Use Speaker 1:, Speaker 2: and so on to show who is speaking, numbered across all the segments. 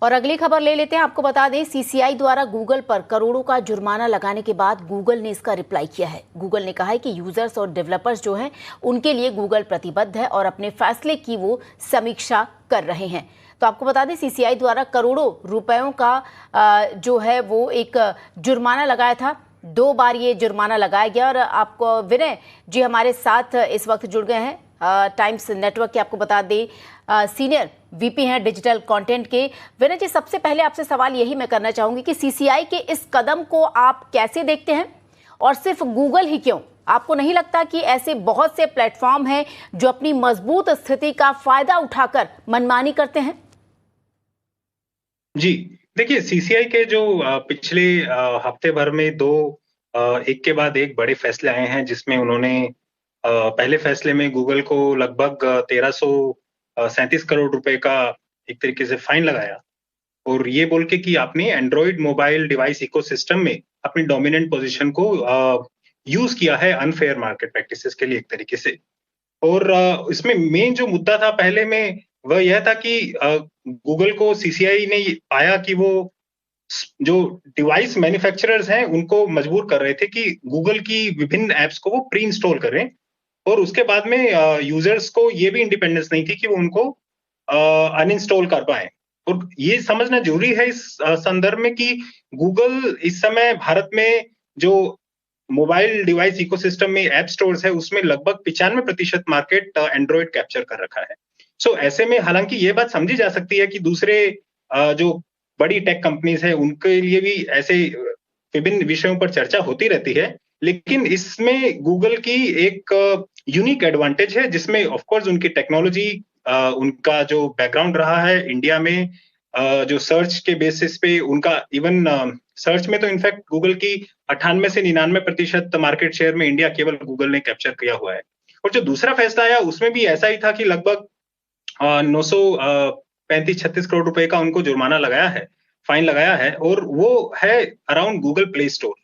Speaker 1: और अगली खबर ले लेते हैं। आपको बता दें, सीसीआई द्वारा गूगल पर करोड़ों का जुर्माना लगाने के बाद गूगल ने इसका रिप्लाई किया है। गूगल ने कहा है कि यूजर्स और डेवलपर्स जो हैं उनके लिए गूगल प्रतिबद्ध है और अपने फैसले की वो समीक्षा कर रहे हैं। तो आपको बता दें, सीसीआई द्वारा करोड़ों रुपयों का जो है वो एक जुर्माना लगाया था। 2 बार ये जुर्माना लगाया गया। और आपको विनय जी हमारे साथ इस वक्त जुड़ गए हैं, टाइम्स नेटवर्क के, आपको बता दें सीनियर वीपी हैं डिजिटल कंटेंट के। विनय जी, सबसे पहले आपसे सवाल यही मैं करना चाहूंगी कि सीसीआई के इस कदम को आप कैसे देखते हैं, और सिर्फ गूगल ही क्यों? आपको नहीं लगता कि ऐसे बहुत से प्लेटफॉर्म हैं जो अपनी मजबूत स्थिति का फायदा उठाकर मनमानी करते हैं?
Speaker 2: जी देखिए, सीसीआई के जो पिछले हफ्ते भर में एक के बाद एक बड़े फैसले आए हैं, जिसमें उन्होंने पहले फैसले में गूगल को लगभग 1337 करोड़ रुपए का एक तरीके से फाइन लगाया, और ये बोल के कि आपने एंड्रॉइड मोबाइल डिवाइस इकोसिस्टम में अपनी डोमिनेंट पोजीशन को यूज किया है अनफेयर मार्केट प्रैक्टिसेस के लिए एक तरीके से। और इसमें मेन जो मुद्दा था पहले में वह यह था कि गूगल को सीसीआई ने पाया कि वो जो डिवाइस मैन्युफैक्चरर्स हैं उनको मजबूर कर रहे थे कि गूगल की विभिन्न एप्स को वो प्री इंस्टॉल करें, और उसके बाद में यूजर्स को ये भी इंडिपेंडेंस नहीं थी कि वो उनको अनइंस्टॉल कर पाए। और ये समझना जरूरी है इस संदर्भ में कि गूगल इस समय भारत में जो मोबाइल डिवाइस इकोसिस्टम में ऐप स्टोर्स है उसमें लगभग 95% मार्केट एंड्रॉइड कैप्चर कर रखा है। सो ऐसे में हालांकि ये बात समझी जा सकती है कि दूसरे जो बड़ी टेक कंपनीज है उनके लिए भी ऐसे विभिन्न विषयों पर चर्चा होती रहती है, लेकिन इसमें गूगल की एक यूनिक एडवांटेज है, जिसमें ऑफ कोर्स उनकी टेक्नोलॉजी, उनका जो बैकग्राउंड रहा है इंडिया में, जो सर्च के बेसिस पे उनका इवन सर्च में तो इनफैक्ट गूगल की 98 से 99% मार्केट शेयर में इंडिया केवल गूगल ने कैप्चर किया हुआ है। और जो दूसरा फैसला आया उसमें भी ऐसा ही था कि लगभग 935-36 करोड़ रुपए का उनको जुर्माना लगाया है, फाइन लगाया है, और वो है अराउंड गूगल प्ले स्टोर।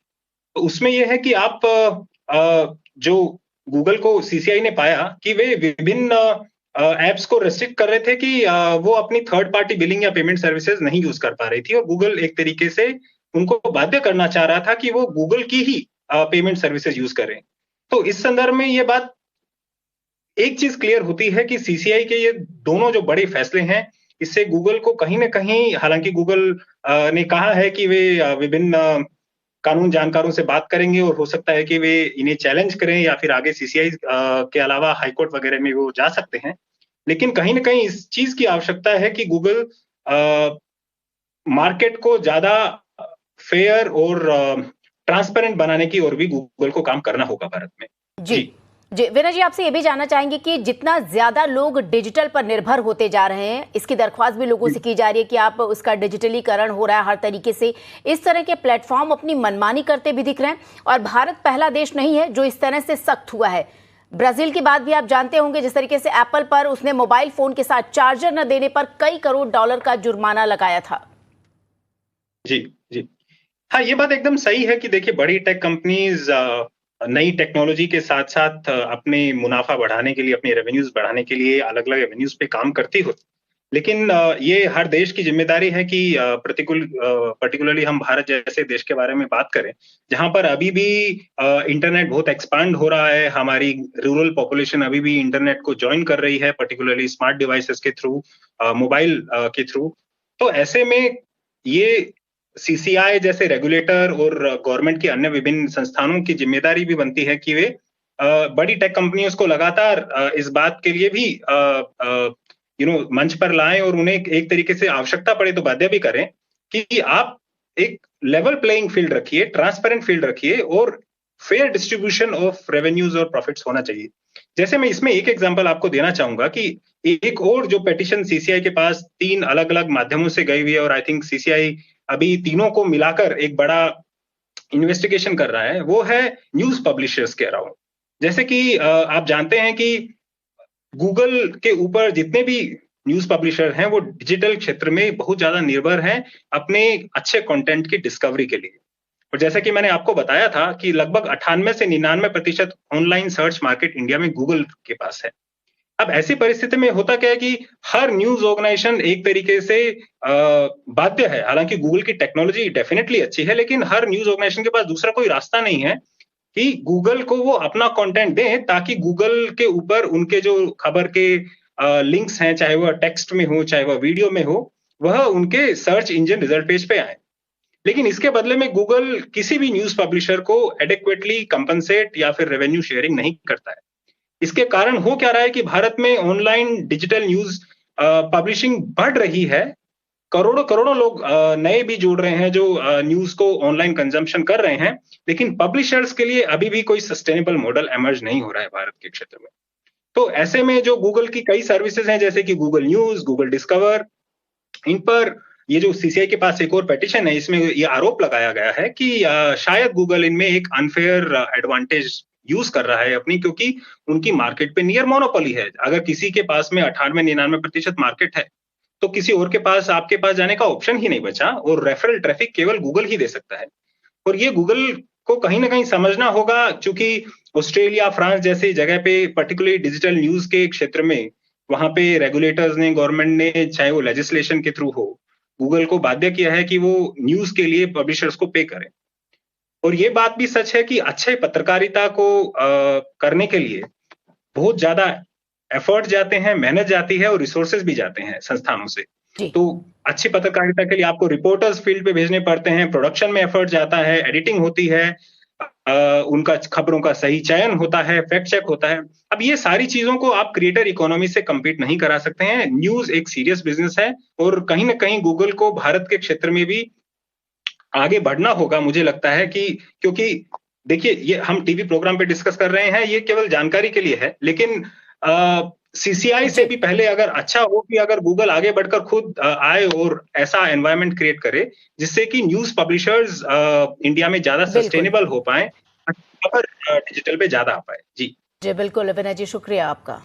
Speaker 2: तो उसमें यह है कि आप जो गूगल को सीसीआई ने पाया कि वे विभिन्न एप्स को रेस्ट्रिक्ट कर रहे थे कि वो अपनी थर्ड पार्टी बिलिंग या पेमेंट सर्विसेज नहीं यूज कर पा रही थी, और गूगल एक तरीके से उनको बाध्य करना चाह रहा था कि वो गूगल की ही पेमेंट सर्विसेज यूज करें। तो इस संदर्भ में ये बात एक चीज क्लियर होती है कि सीसीआई के ये दोनों जो बड़े फैसले हैं, इससे गूगल को कहीं ना कहीं, हालांकि गूगल ने कहा है कि वे विभिन्न कानून जानकारों से बात करेंगे और हो सकता है कि वे इन्हें चैलेंज करें या फिर आगे सीसीआई के अलावा हाईकोर्ट वगैरह में वो जा सकते हैं, लेकिन कहीं ना कहीं इस चीज की आवश्यकता है कि गूगल मार्केट को ज्यादा फेयर और ट्रांसपेरेंट बनाने की ओर भी गूगल को काम करना होगा भारत में।
Speaker 1: जी विनय जी, आपसे ये भी जानना चाहेंगे कि जितना ज्यादा लोग डिजिटल पर निर्भर होते जा रहे हैं, इसकी दरख्वास्त भी लोगों से की जा रही है कि आप उसका डिजिटलीकरण हो रहा है हर तरीके से, इस तरह के प्लेटफॉर्म अपनी मनमानी करते भी दिख रहे हैं। और भारत पहला देश नहीं है जो इस तरह से सख्त हुआ है। ब्राजील की बात भी आप जानते होंगे, जिस तरीके से एप्पल पर उसने मोबाइल फोन के साथ चार्जर न देने पर कई करोड़ डॉलर का जुर्माना लगाया था।
Speaker 2: जी जी हाँ, ये बात एकदम सही है कि देखिए, बड़ी टेक कंपनीज नई टेक्नोलॉजी के साथ साथ अपने मुनाफा बढ़ाने के लिए, अपने रेवेन्यूज बढ़ाने के लिए अलग अलग रेवेन्यूज पे काम करती हो, लेकिन ये हर देश की जिम्मेदारी है कि पर्टिकुलरली हम भारत जैसे देश के बारे में बात करें, जहां पर अभी भी इंटरनेट बहुत एक्सपांड हो रहा है, हमारी रूरल पॉपुलेशन अभी भी इंटरनेट को ज्वाइन कर रही है, पर्टिकुलरली स्मार्ट डिवाइसेस के थ्रू, मोबाइल के थ्रू। तो ऐसे में ये सीसीआई जैसे रेगुलेटर और गवर्नमेंट की अन्य विभिन्न संस्थानों की जिम्मेदारी भी बनती है कि वे बड़ी टेक कंपनियों को लगातार इस बात के लिए भी मंच पर लाएं, और उन्हें एक तरीके से आवश्यकता पड़े तो बाध्य भी करें कि आप एक लेवल प्लेइंग फील्ड रखिए, ट्रांसपेरेंट फील्ड रखिए, और फेयर डिस्ट्रीब्यूशन ऑफ रेवेन्यूज और प्रॉफिट्स होना चाहिए। जैसे मैं इसमें एक एग्जांपल आपको देना चाहूंगा कि एक और जो पेटिशन सीसीआई के पास 3 अलग अलग माध्यमों से गई हुई है, और आई थिंक सीसीआई अभी तीनों को मिलाकर एक बड़ा इन्वेस्टिगेशन कर रहा है, वो है न्यूज पब्लिशर्स के अराउंड। जैसे कि आप जानते हैं कि गूगल के ऊपर जितने भी न्यूज पब्लिशर हैं वो डिजिटल क्षेत्र में बहुत ज्यादा निर्भर हैं अपने अच्छे कंटेंट की डिस्कवरी के लिए। और जैसा कि मैंने आपको बताया था कि लगभग 98 से 99% ऑनलाइन सर्च मार्केट इंडिया में गूगल के पास है। अब ऐसी परिस्थिति में होता क्या है कि हर न्यूज ऑर्गेनाइजेशन एक तरीके से बाध्य है, हालांकि गूगल की टेक्नोलॉजी डेफिनेटली अच्छी है, लेकिन हर न्यूज ऑर्गेनाइजेशन के पास दूसरा कोई रास्ता नहीं है कि गूगल को वो अपना कंटेंट दें, ताकि गूगल के ऊपर उनके जो खबर के लिंक्स हैं, चाहे वह टेक्स्ट में हो चाहे वह वीडियो में हो, वह उनके सर्च इंजन रिजल्ट पेज पे आए। लेकिन इसके बदले में गूगल किसी भी न्यूज पब्लिशर को एडिक्वेटली कंपनसेट या फिर रेवेन्यू शेयरिंग नहीं करता है। इसके कारण हो क्या रहा है कि भारत में ऑनलाइन डिजिटल न्यूज पब्लिशिंग बढ़ रही है, करोड़ों करोड़ों लोग नए भी जुड़ रहे हैं जो न्यूज को ऑनलाइन कंजम्पशन कर रहे हैं, लेकिन पब्लिशर्स के लिए अभी भी कोई सस्टेनेबल मॉडल एमर्ज नहीं हो रहा है भारत के क्षेत्र में। तो ऐसे में जो गूगल की कई सर्विसेज हैं, जैसे कि गूगल न्यूज, गूगल डिस्कवर, इन पर ये जो सीसीआई के पास एक और पेटिशन है, इसमें ये आरोप लगाया गया है कि शायद गूगल इनमें एक अनफेयर एडवांटेज यूज कर रहा है अपनी, क्योंकि उनकी मार्केट पे नियर मोनोपोली है। अगर किसी के पास में 98-99% मार्केट है, तो किसी और के पास आपके पास जाने का ऑप्शन ही नहीं बचा, और रेफरल ट्रैफिक केवल गूगल ही दे सकता है। और ये गूगल को कहीं ना कहीं समझना होगा, क्योंकि ऑस्ट्रेलिया, फ्रांस जैसी जगह पे पर्टिकुलरली डिजिटल न्यूज के क्षेत्र में वहां पे रेगुलेटर्स ने, गवर्नमेंट ने, चाहे वो लेजिस्लेशन के थ्रू हो, गूगल को बाध्य किया है कि वो न्यूज के लिए पब्लिशर्स को पे करें। और ये बात भी सच है कि अच्छे पत्रकारिता को करने के लिए बहुत ज्यादा एफर्ट जाते हैं, मेहनत जाती है और रिसोर्सेज भी जाते हैं संस्थानों से। तो अच्छी पत्रकारिता के लिए आपको रिपोर्टर्स फील्ड पे भेजने पड़ते हैं, प्रोडक्शन में एफर्ट जाता है, एडिटिंग होती है, उनका खबरों का सही चयन होता है, फैक्ट चेक होता है। अब ये सारी चीजों को आप क्रिएटर इकोनॉमी से compete नहीं करा सकते हैं। न्यूज एक सीरियस बिजनेस है, और कहीं ना कहीं गूगल को भारत के क्षेत्र में भी आगे बढ़ना होगा, मुझे लगता है कि, क्योंकि देखिए, ये हम टीवी प्रोग्राम पे डिस्कस कर रहे हैं, ये केवल जानकारी के लिए है, लेकिन सीसीआई से भी पहले अगर अच्छा हो कि अगर गूगल आगे बढ़कर खुद आए और ऐसा एनवायरनमेंट क्रिएट करे जिससे कि न्यूज पब्लिशर्स इंडिया में ज्यादा सस्टेनेबल हो पाए, खबर डिजिटल पे ज्यादा आ पाए। जी
Speaker 1: बिल्कुल विनय जी, शुक्रिया आपका।